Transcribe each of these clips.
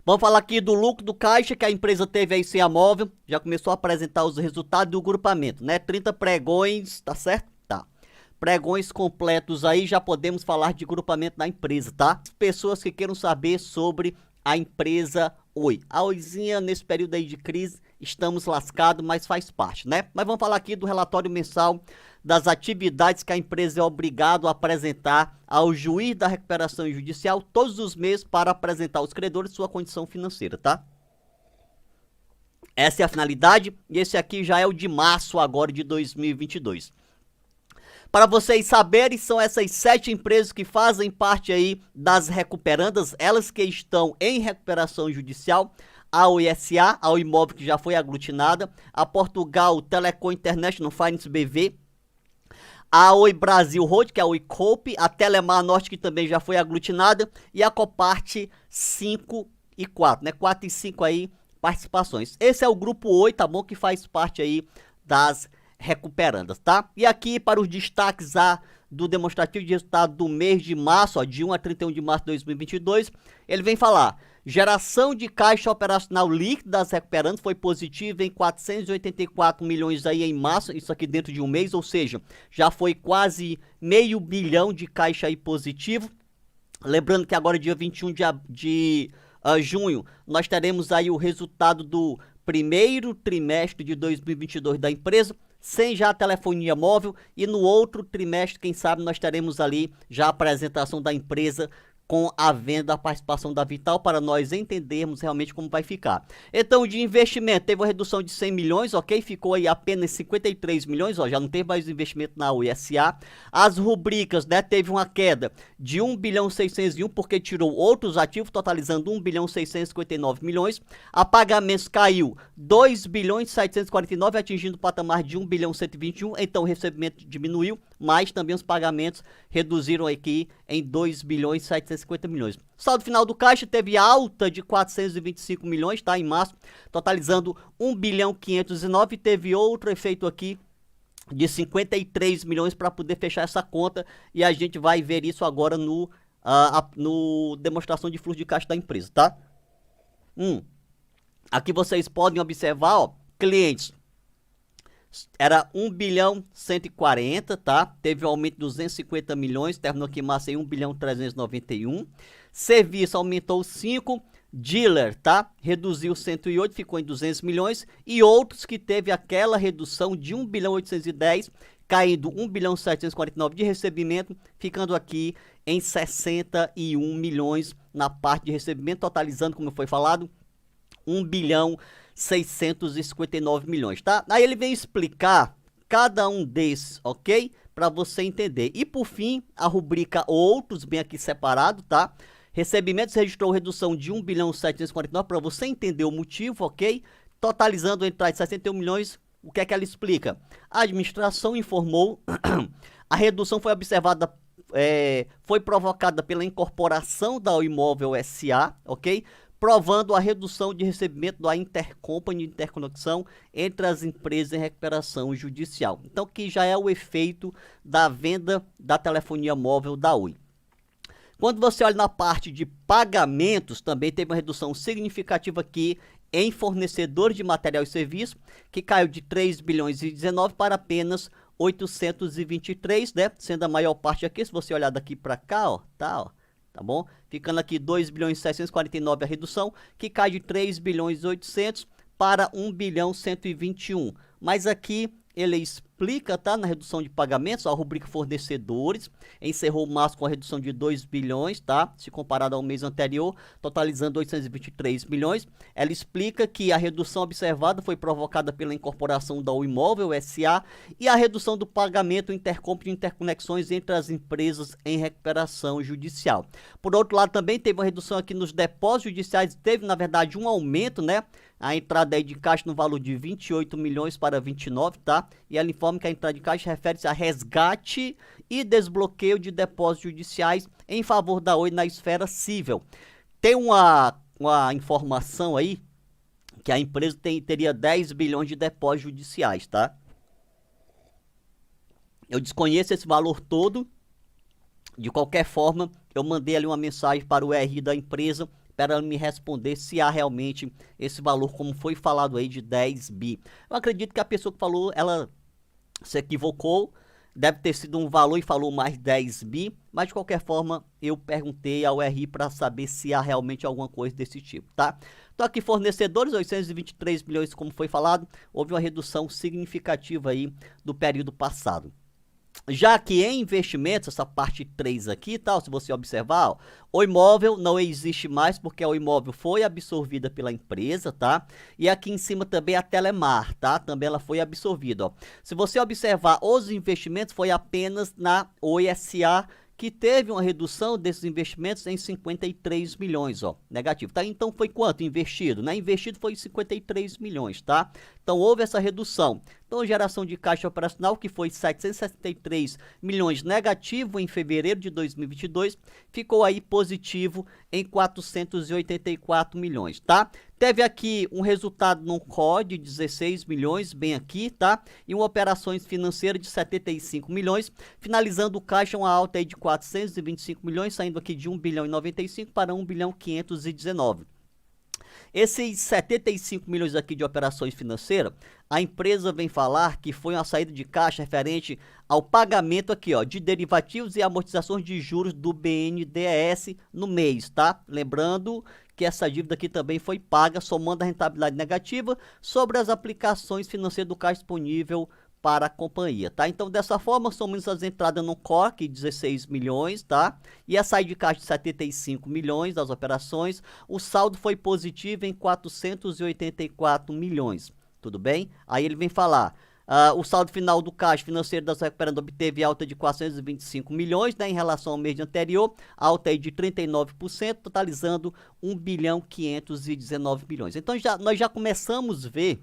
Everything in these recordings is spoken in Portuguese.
Vamos falar aqui do lucro do caixa que a empresa teve aí sem a móvel. Já começou a apresentar os resultados do grupamento, né? 30 pregões, tá certo? Tá. Pregões completos aí, já podemos falar de grupamento da empresa, tá? Pessoas que queiram saber sobre a empresa Oi. A Oizinha, nesse período aí de crise, estamos lascados, mas faz parte, né? Mas vamos falar aqui do relatório mensal das atividades que a empresa é obrigado a apresentar ao juiz da recuperação judicial todos os meses para apresentar aos credores sua condição financeira, tá? Essa é a finalidade e esse aqui já é o de março agora de 2022. Para vocês saberem, são essas 7 empresas que fazem parte aí das recuperandas, elas que estão em recuperação judicial. A OISA, a Imóvel que já foi aglutinada, a Portugal Telecom International Finance BV, a Oi Brasil Road, que é a Oi Coop, a Telemar Norte, que também já foi aglutinada, e a Coparte 5 e 4, né? 4 e 5 aí, participações. Esse é o grupo 8, tá bom? Que faz parte aí das recuperandas, tá? E aqui para os destaques do demonstrativo de resultado do mês de março, ó, de 1 a 31 de março de 2022, ele vem falar: geração de caixa operacional líquida das recuperandas foi positiva em 484 milhões aí em março, isso aqui dentro de um mês, ou seja, já foi quase meio bilhão de caixa aí positivo. Lembrando que agora dia 21 de junho, nós teremos aí o resultado do primeiro trimestre de 2022 da empresa, sem já a telefonia móvel, e no outro trimestre, quem sabe, nós teremos ali já a apresentação da empresa com a venda da participação da Vital, para nós entendermos realmente como vai ficar. Então, de investimento, teve uma redução de 100 milhões, ok? Ficou aí apenas 53 milhões, ó, já não teve mais investimento na USA. As rubricas, né, teve uma queda de 1 bilhão 601, porque tirou outros ativos, totalizando 1 bilhão 659 milhões. A pagamentos caiu 2 bilhões 749, atingindo o patamar de 1 bilhão 121, então o recebimento diminuiu, mas também os pagamentos reduziram aqui em 2 bilhões 750 milhões. Saldo final do caixa teve alta de 425 milhões, tá, em março, totalizando 1 bilhão 509, teve outro efeito aqui de 53 milhões para poder fechar essa conta, e a gente vai ver isso agora no demonstração de fluxo de caixa da empresa, tá? Aqui vocês podem observar, ó, clientes. Era 1 bilhão 140, tá? Teve um aumento de 250 milhões, terminou aqui em março em 1 bilhão 391. Serviço aumentou 5, dealer, tá? Reduziu 108, ficou em 200 milhões. E outros que teve aquela redução de 1 bilhão 810, caindo 1 bilhão 749 de recebimento, ficando aqui em 61 milhões na parte de recebimento, totalizando, como foi falado, 1 bilhão 659 milhões, tá? Aí ele vem explicar cada um desses, ok? Para você entender. E por fim, a rubrica outros, bem aqui separado, tá? Recebimentos registrou redução de 1 bilhão 749, para você entender o motivo, ok? Totalizando entrada de 61 milhões, o que é que ela explica? A administração informou, a redução foi observada, foi provocada pela incorporação da Imóvel SA, ok? Provando a redução de recebimento da intercompany, interconexão entre as empresas em recuperação judicial. Então, que já é o efeito da venda da telefonia móvel da Oi. Quando você olha na parte de pagamentos, também teve uma redução significativa aqui em fornecedores de material e serviço, que caiu de 3 bilhões e 19 para apenas 823, né? Sendo a maior parte aqui, se você olhar daqui para cá, ó, tá bom? Ficando aqui 2 bilhões 649 a redução, que cai de 3 bilhões 800 para 1 bilhão 121. Mas aqui ele explica, tá, na redução de pagamentos, a rubrica fornecedores, encerrou março com a redução de 2 bilhões, tá, se comparado ao mês anterior, totalizando 823 milhões. Ela explica que a redução observada foi provocada pela incorporação da Imóvel SA e a redução do pagamento intercompany de interconexões entre as empresas em recuperação judicial. Por outro lado, também teve uma redução aqui nos depósitos judiciais, teve, na verdade, um aumento, né, a entrada aí de caixa no valor de 28 milhões para 29, tá? E ela informa que a entrada de caixa refere-se a resgate e desbloqueio de depósitos judiciais em favor da Oi na esfera civil. Tem uma informação aí que a empresa teria 10 bilhões de depósitos judiciais, tá? Eu desconheço esse valor todo. De qualquer forma, eu mandei ali uma mensagem para o RI da empresa espero ela me responder se há realmente esse valor, como foi falado aí, de 10 bi. Eu acredito que a pessoa que falou, ela se equivocou, deve ter sido um valor e falou mais 10 bi, mas de qualquer forma eu perguntei ao RI para saber se há realmente alguma coisa desse tipo, tá? Então aqui fornecedores, 823 milhões, como foi falado, houve uma redução significativa aí do período passado. Já que em investimentos, essa parte 3 aqui, tal, se você observar, ó, o imóvel não existe mais porque o imóvel foi absorvida pela empresa, tá? E aqui em cima também a Telemar, tá? Também ela foi absorvida, ó. Se você observar, os investimentos foi apenas na Oi S.A., que teve uma redução desses investimentos em 53 milhões, ó, negativo, tá? Então foi quanto investido, né? Investido foi 53 milhões, tá? Então houve essa redução. Então geração de caixa operacional que foi 763 milhões negativo em fevereiro de 2022, ficou aí positivo em 484 milhões, tá? Teve aqui um resultado no core de 16 milhões, bem aqui, tá? E uma operações financeiras de 75 milhões, finalizando o caixa uma alta aí de 425 milhões, saindo aqui de 1 bilhão e 95 para 1 bilhão 519. Esses 75 milhões aqui de operações financeiras, a empresa vem falar que foi uma saída de caixa referente ao pagamento aqui, ó, de derivativos e amortizações de juros do BNDES no mês, tá? Lembrando que essa dívida aqui também foi paga, somando a rentabilidade negativa sobre as aplicações financeiras do caixa disponível para a companhia, tá? Então, dessa forma, somamos as entradas no core, que 16 milhões, tá? E a saída de caixa de 75 milhões das operações. O saldo foi positivo em 484 milhões, tudo bem? Aí ele vem falar, o saldo final do caixa financeiro das recuperadoras obteve alta de 425 milhões, né, em relação ao mês anterior, alta aí de 39%, totalizando 1 bilhão 519 milhões. Então, nós já começamos a ver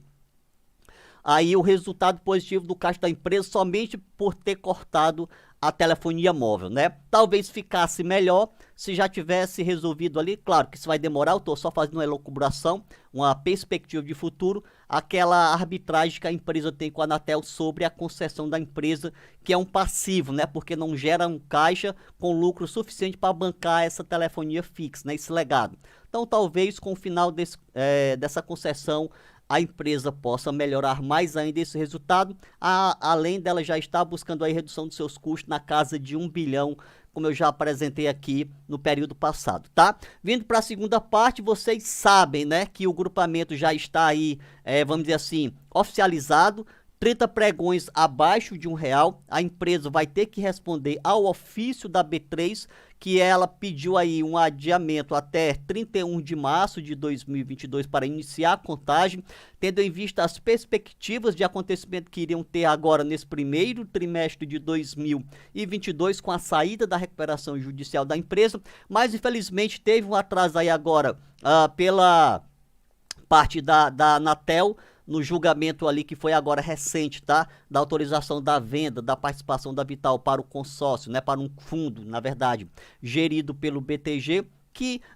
aí o resultado positivo do caixa da empresa somente por ter cortado a telefonia móvel, né? Talvez ficasse melhor se já tivesse resolvido ali, claro que isso vai demorar, eu estou só fazendo uma elucubração, uma perspectiva de futuro, aquela arbitragem que a empresa tem com a Anatel sobre a concessão da empresa, que é um passivo, né? Porque não gera um caixa com lucro suficiente para bancar essa telefonia fixa, né? Esse legado. Então talvez com o final dessa concessão, a empresa possa melhorar mais ainda esse resultado, além dela já estar buscando a redução dos seus custos na casa de 1 bilhão, como eu já apresentei aqui no período passado, tá? Vindo para a segunda parte, vocês sabem, né, que o grupamento já está aí, vamos dizer assim, oficializado, 30 pregões abaixo de R$1, a empresa vai ter que responder ao ofício da B3, que ela pediu aí um adiamento até 31 de março de 2022 para iniciar a contagem, tendo em vista as perspectivas de acontecimento que iriam ter agora nesse primeiro trimestre de 2022 com a saída da recuperação judicial da empresa, mas infelizmente teve um atraso aí agora pela parte da Anatel, no julgamento ali que foi agora recente, tá? Da autorização da venda, da participação da Vital para o consórcio, né? Para um fundo, na verdade, gerido pelo BTG,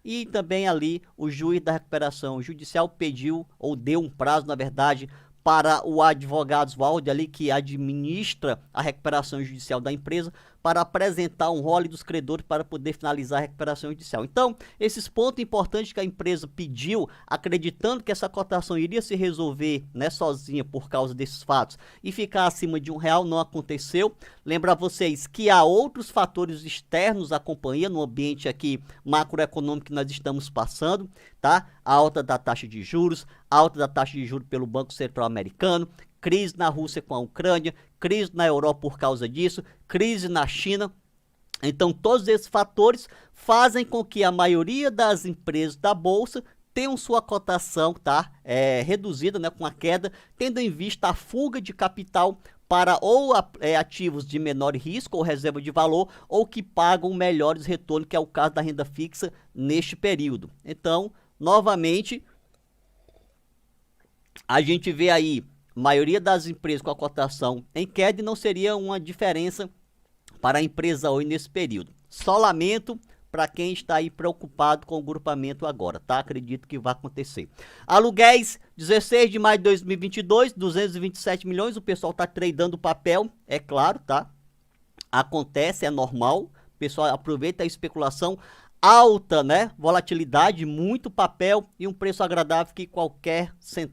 e também ali o juiz da recuperação judicial pediu, ou deu um prazo, na verdade, para o advogado Oswaldo ali, que administra a recuperação judicial da empresa, para apresentar um rol dos credores para poder finalizar a recuperação judicial. Então, esses pontos importantes que a empresa pediu, acreditando que essa cotação iria se resolver, né, sozinha por causa desses fatos e ficar acima de R$1, não aconteceu. Lembrar vocês que há outros fatores externos à companhia no ambiente aqui macroeconômico que nós estamos passando, tá? A alta da taxa de juros, a alta da taxa de juros pelo Banco Central Americano, crise na Rússia com a Ucrânia, crise na Europa por causa disso, crise na China. Então, todos esses fatores fazem com que a maioria das empresas da Bolsa tenham sua cotação, tá? Reduzida, né, com a queda, tendo em vista a fuga de capital para ou ativos de menor risco ou reserva de valor, ou que pagam melhores retornos, que é o caso da renda fixa neste período. Então, novamente, a gente vê aí maioria das empresas com a cotação em queda, e não seria uma diferença para a empresa Oi nesse período. Só lamento para quem está aí preocupado com o grupamento agora, tá? Acredito que vai acontecer. Aluguéis, 16 de maio de 2022, 227 milhões, o pessoal tá tradando papel, é claro, tá? Acontece, é normal, o pessoal aproveita a especulação. alta, né? Volatilidade, muito papel e um preço agradável que qualquer centavo